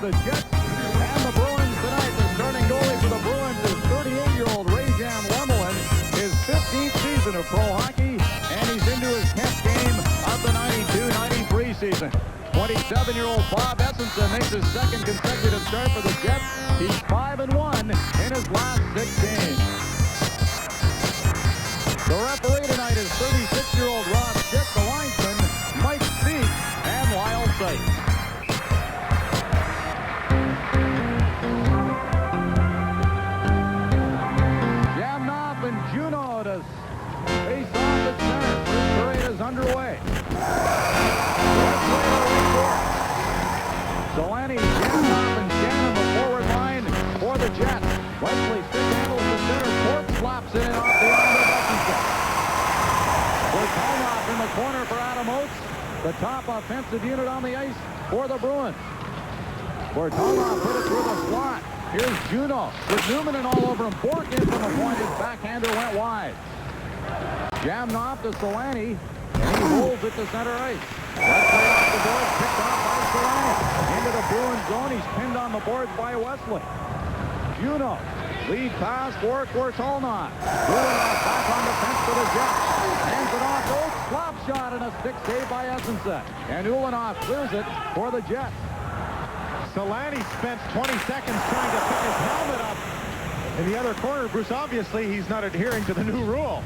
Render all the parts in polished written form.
the Jets and the Bruins tonight. The starting goalie for the Bruins is 38-year-old Sergei Bautin, his 15th season of pro hockey, and he's into his 10th game of the 92-93 season. 27-year-old Bob Essenson makes his second consecutive start for the Jets. He's 5-1 in his last 6 games. The referee tonight is 36-year-old Rob Schick, the linesman, Mike Speak, and Lyle Seitz. Jamnov and Juneau to face off at center. First parade is underway. Selanne, Jamnov, and Shannon, the forward line for the Jets. Wesley stick handles the center. Court slaps it in off the arm of Essenson. Bortalnoff in the corner for Adam Oates, the top offensive unit on the ice for the Bruins. Bortalnoff put it through the slot. Here's Juneau with Newman and all over him. Bork in from the point. His backhander went wide. Jamnov to Selanne, and he rolls it to center ice. That's right off the board, picked off by Selanne. Into the Bruins zone. He's pinned on the boards by Wesley. Juneau, lead pass for Bortalnoff. Ulyanov back on the fence for the Jets. Hands it off. Oates, slap shot and a stick save by Essenson. And Ulyanov clears it for the Jets. Selanne spent 20 seconds trying to pick his helmet up in the other corner. Bruce, obviously he's not adhering to the new rule.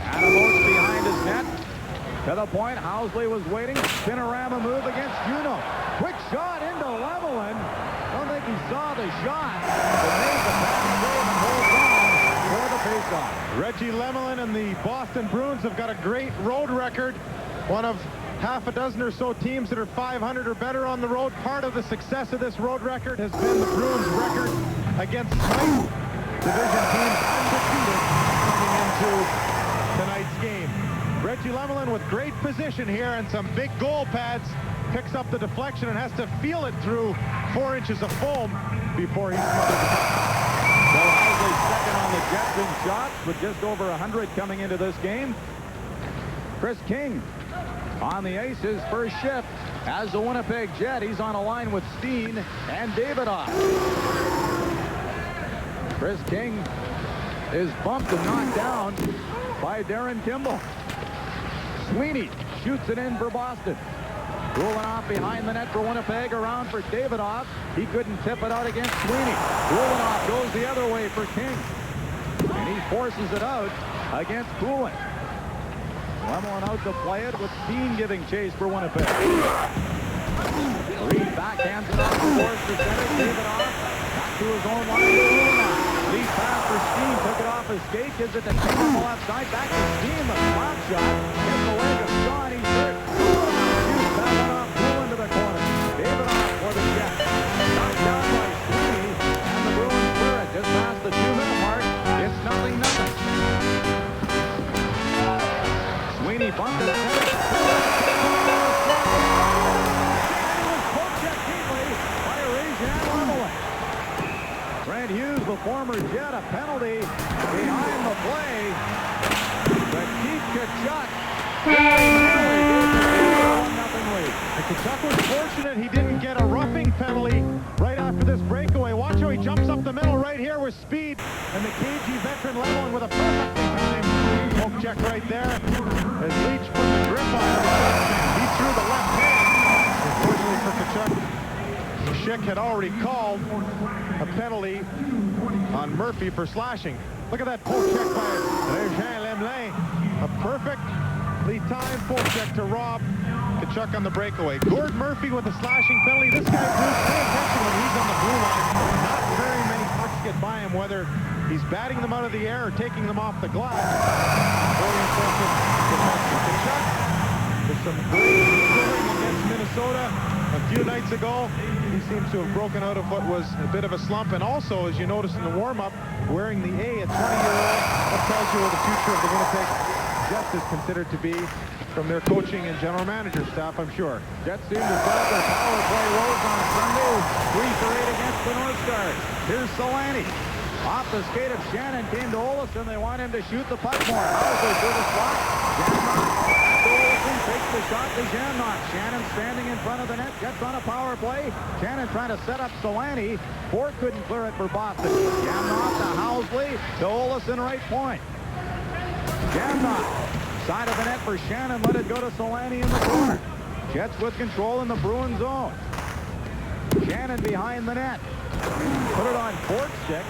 Adam Oates behind his net. To the point, Housley was waiting. Spinorama move against Juneau. Quick shot into Lemelin. Don't think he saw the shot, but made the pass save and holds on for the faceoff. Reggie Lemelin and the Boston Bruins have got a great road record. One of half a dozen or so teams that are 500 or better on the road. Part of the success of this road record has been the Bruins' record against Smythe division teams undefeated coming into tonight's game. Reggie Lemelin with great position here and some big goal pads. Picks up the deflection and has to feel it through 4 inches of foam before he smothers the puck. Bill Housley second on the Jets in shots with just over 100 coming into this game. Chris King on the ice, his first shift as the Winnipeg Jet. He's on a line with Steen and Davidoff. Chris King is bumped and knocked down by Darren Kimball. Sweeney shoots it in for Boston. Ulyanov behind the net for Winnipeg, around for Davidoff. He couldn't tip it out against Sweeney. Ulyanov goes the other way for King. And he forces it out against Poulin. Lemelin out to play it with Steen giving chase for Winnipeg. Reed backhands it off the boards to center. Davidoff back to his own line to Ulyanov. Lead pass for Steen, took it off his skate, gives it to King on the left side, back to Steen, the slap shot, hits the leg of Shaw, he's hurt. Shoots that one off, Poulin to the corner. Davidoff for the Jets. Knocked down by Sweeney, and the Bruins clear it just past the 2-minute mark. It's 0-0. Sweeney bumped it. Brent Hughes, the former Jet, a penalty behind the play. But Keith Tkachuk And Tkachuk was fortunate he didn't get a roughing penalty right after this breakaway. Watch how he jumps up the middle right here with speed. And the KG veteran Lemelin with a perfectly timed poke check right there. As Leach put the grip on him, he threw the left hand. Unfortunately for Tkachuk, Schick had already called a penalty on Murphy for slashing. Look at that poke check by Sergei Lemelin. A perfectly timed poke check to rob Tkachuk on the breakaway. Gord Murphy with a slashing penalty. This guy, Bruce, pay attention when he's on the blue line. Not very many pucks get by him, whether he's batting them out of the air or taking them off the glass. Very impressive defensive. Tkachuk with some great scoring against Minnesota a few nights ago. He seems to have broken out of what was a bit of a slump, and also, as you noticed in the warm-up, wearing the A, a 20-year-old. That tells you where the future of the Winnipeg Jets is considered to be from their coaching and general manager staff, I'm sure. Jets seem to start their power play woes on Sunday. 3-for-8 against the North Stars. Here's Selanne. Off the skate of Shannon, came to Olofsson. They want him to shoot the puck more. Housley through the slot. Jamnov back to Olofsson. fakes the shot to Jamnok. Shannon standing in front of the net. Gets on a power play. Shannon trying to set up Selanne. Ford couldn't clear it for Boston. Jamnok to Housley. To Olesen right point. Jamnok. Side of the net for Shannon. Let it go to Selanne in the corner. Jets with control in the Bruin zone. Shannon behind the net. Put it on Ford's stick.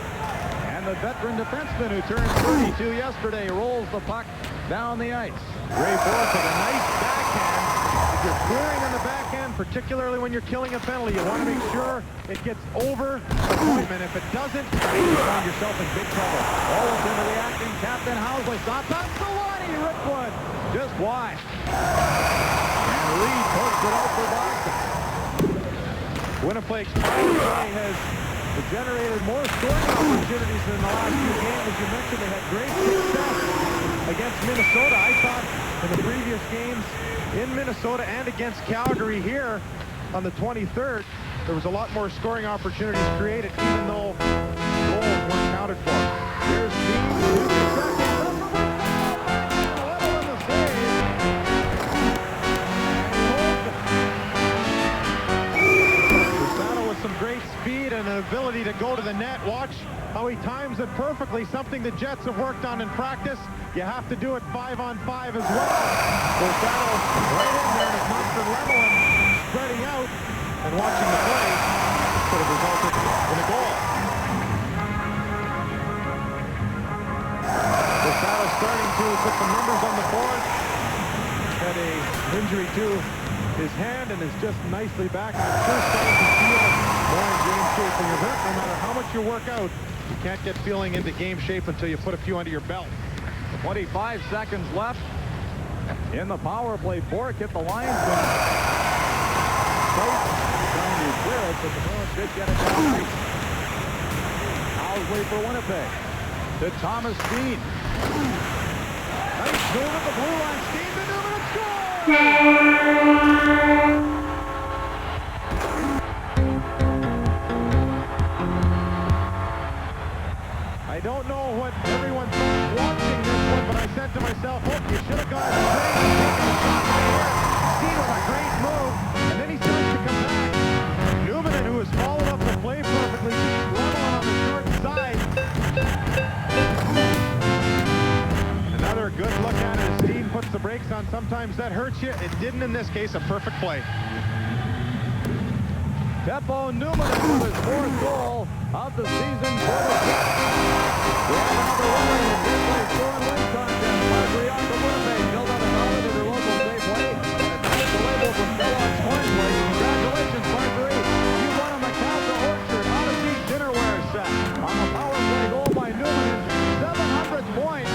And the veteran defenseman who turned 32 yesterday rolls the puck down the ice. Ray Boris with a nice backhand. If you're clearing on the backhand, particularly when you're killing a penalty, you want to make sure it gets over the pointman. If it doesn't, you find yourself in big trouble. Olsen to the acting captain Housley. Shot past Selanne. Ripwood just wide. And Reed pokes it out for Boston. Winnipeg's power play has generated more scoring opportunities in the last few games. As you mentioned, they had great success against Minnesota. I thought in the previous games in Minnesota and against Calgary here on the 23rd, there was a lot more scoring opportunities created, even though goals weren't counted for. Here's Steve. Some great speed and an ability to go to the net. Watch how he times it perfectly, something the Jets have worked on in practice. You have to do it 5-on-5 as well. Borsado right in there, and it's not for Lemelin spreading out and watching the play. Could have resulted in a goal. Borsado starting to put some numbers on the board. Had a injury to his hand and is just nicely back. And I'm sure starting to feel more in game shape. When you're hurt, no matter how much you work out, you can't get feeling into game shape until you put a few under your belt. 25 seconds left in the power play. Bork hit the linesman. Trying to clear it, but the Bruins did get it down ice. Housley for Winnipeg. To Thomas Steen. Nice move at the blue line. Steen to Newman and scores! I don't know what everyone thought watching this one, but I said to myself, oh, you should have got a break and taken a shot right here. Steen with a great move, and then he starts to come back. Newman, who has followed up the play perfectly, level on the short side. Another good look at it as Steen puts the brakes on. Sometimes that hurts you. It didn't in this case. A perfect play. Teppo Newman with his fourth goal of the season for the Jets. We have another winner in the Gateway scoring win contest. Marjorie off of Winnipeg. Filled out a dollar to their local Safeway. And a nice label from Kellogg's Cornflakes. Congratulations, Marjorie. You won on the Casa Orchard Odyssey Dinnerware set. On the power play goal by Newman. 700th point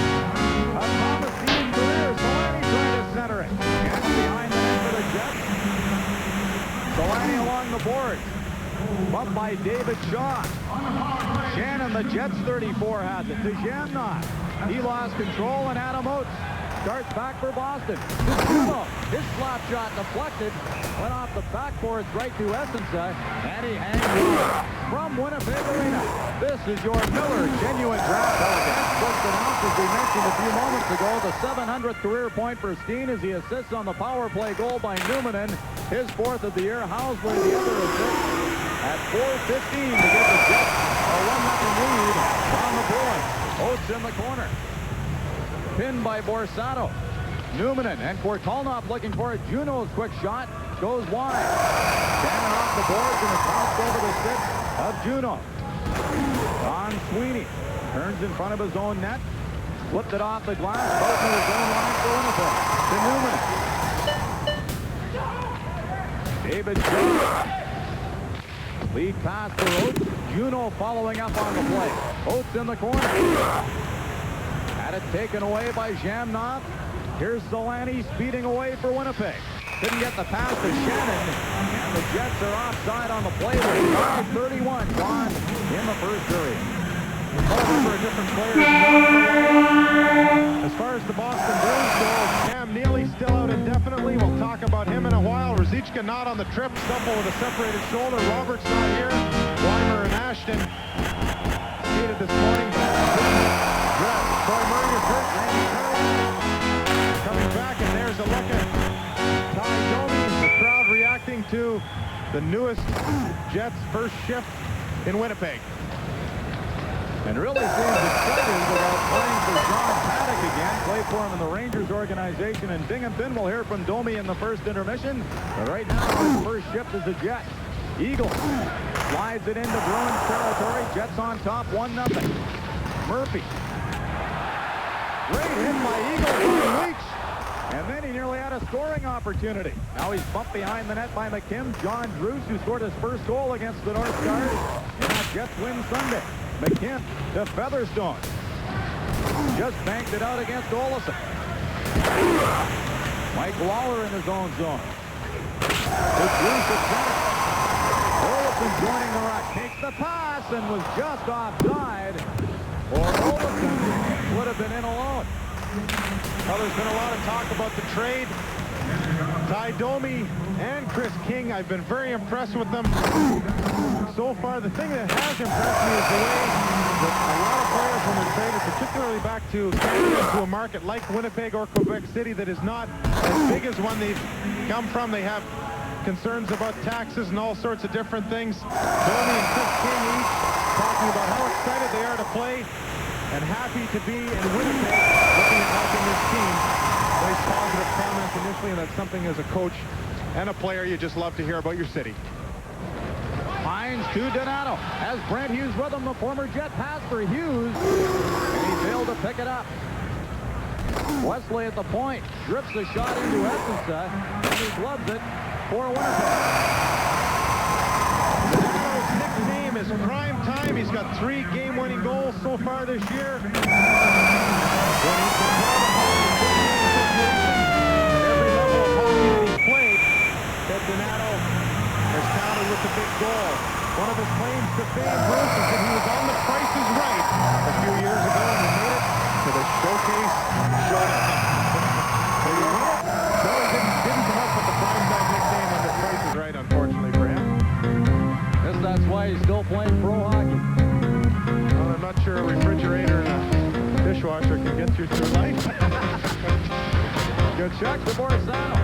of Thomas Steen's career. Selanne trying to center it. And behind the net for the Jets. Selanne along the board. Bumped by David Shaw. Shannon, the Jets 34, has it to Jamnok. He lost control, and Adam Oates starts back for Boston. Juno, his slap shot deflected, went off the backboards right to Essensa, and he hangs on from Winnipeg Arena. This is your Miller Genuine Draft Elegance. Just announced, as we mentioned a few moments ago, the 700th career point for Steen as he assists on the power play goal by Newman, his fourth of the year. Housley, the other assist. At 4:15 to give the Jets a 1-0 lead on the Bruins. Oates in the corner. Pinned by Borsado. Newman and Kortalnov looking for it. Juno's quick shot goes wide. Shannon off the boards and it's bounced over the stick of Juno. Don Sweeney turns in front of his own net. Flipped it off the glass. Both in his own line for Winnipeg. To Newman. David Jones. Lead pass for Oates. Juno following up on the play. Oates in the corner. Had it taken away by Jamnok. Here's Selanne speeding away for Winnipeg. Couldn't get the pass to Shannon. And the Jets are offside on the play with 5:31 gone in the first period. For a different player. As far as the Boston Bruins go, Cam Neely still out indefinitely. We'll talk about him in a while. Ruzicka not on the trip. Stumble with a separated shoulder. Roberts not here. Weimer and Ashton skated this morning, but Troy Murray is hurt. Randy Curry coming back, and there's a look at Ty Domi, the crowd reacting to the newest Jets first shift in Winnipeg. And really seems excited about playing for John Paddock again. Play for him in the Rangers organization in Binghamton. We'll hear from Domi in the first intermission. But right now, his first shift is the Jets. Eagle slides it into Bruins territory. Jets on top, 1-0. Murphy. Great hit by Eagle by Leach. And then he nearly had a scoring opportunity. Now he's bumped behind the net by McKim. John Druce, who scored his first goal against the North Stars. And that Jets win Sunday. McKim to Featherstone. Just banked it out against Olsen. Mike Waller in his own zone. To Druce at center. Olsen joining the rush. Takes the pass and was just offside. Or Olsen would have been in alone. Well, there's been a lot of talk about the trade. Ty Domi and Chris King, I've been very impressed with them. So far, the thing that has impressed me is the way that a lot of players, when they're traded, particularly back to Canada, to a market like Winnipeg or Quebec City that is not as big as one they've come from. They have concerns about taxes and all sorts of different things. Domi and Chris King each talking about how excited they are to play and happy to be in Winnipeg, looking at helping this team. Very positive comments initially, and that's something as a coach and a player you just love to hear about your city. Hines to Donato. Has Brent Hughes with him. The former Jet pass for Hughes. And he failed to pick it up. Wesley at the point. Drips the shot into Essensa. And he gloves it for Winnipeg. Donato's nickname is Prime Time. He's got 3 game-winning goals so far this year. When he's been at every level of hockey that he's played, that Donato has counted with the big goal. One of his claims to fame, Bruce, is that he was on The Price is Right a few years ago and he made it to the showcase showdown. So he won it. No, he didn't come up with the Prime Time nickname on The Price is Right, unfortunately for him. Guess that's why he's still playing pro hockey. Well, I'm not sure a refrigerator and a dishwasher can get you through life. Good check to Borisano.